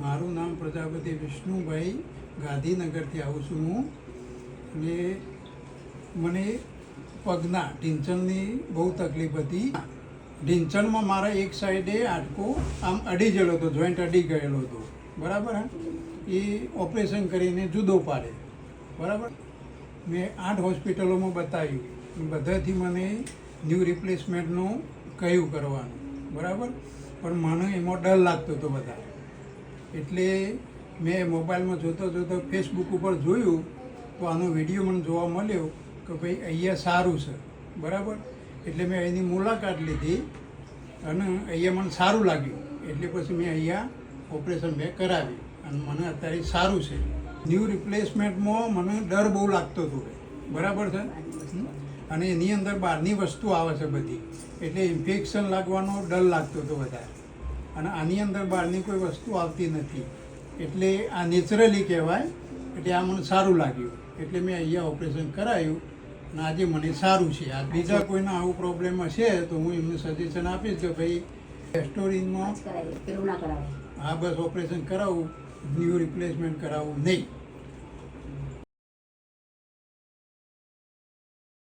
મારું નામ પ્રજાપતિ વિષ્ણુભાઈ ગાંધીનગરથી આવું છું હું. અને મને પગના ઢીંચણની બહુ તકલીફ હતી. ઢીંચણમાં મારા એક સાઈડે હાડકો આમ અડી ગયેલો હતો, જોઈન્ટ અડી ગયેલો હતો, બરાબર. એ ઓપરેશન કરીને જુદો પાડે, બરાબર. મેં 8 હોસ્પિટલોમાં બતાવ્યું, બધાથી મને ન્યૂ રિપ્લેસમેન્ટનું કહ્યું કરવાનું, બરાબર. પણ મને એમાં ડર લાગતો હતો બધા, એટલે મેં મોબાઈલમાં જોતો ફેસબુક ઉપર જોયું તો આનો વિડીયો મને જોવા મળ્યો કે ભાઈ અહીંયા સારું છે, બરાબર. એટલે મેં અહીંની મુલાકાત લીધી અને અહીંયા મને સારું લાગ્યું, એટલે પછી મેં અહીંયા ઓપરેશન મેં કરાવી અને મને અત્યારે સારું છે. ન્યૂ રિપ્લેસમેન્ટમાં મને ડર બહુ લાગતો હતો, બરાબર છે. અને એની અંદર બહારની વસ્તુ આવે છે બધી, એટલે ઇન્ફેક્શન લાગવાનો ડર લાગતો હતો વધારે. અને આની અંદર બહારની કોઈ વસ્તુ આવતી નથી, એટલે આ નેચરલી કહેવાય. એટલે આ મને સારું લાગ્યું, એટલે મેં અહીંયા ઓપરેશન કરાવ્યું અને આજે મને સારું છે. આ બીજા કોઈને આવું પ્રોબ્લેમ હશે તો હું એમને સજેશન આપીશ કે ભાઈ રેસ્ટોરન્ટમાં હા બસ ઓપરેશન કરાવવું, ન્યૂ રિપ્લેસમેન્ટ કરાવવું નહીં.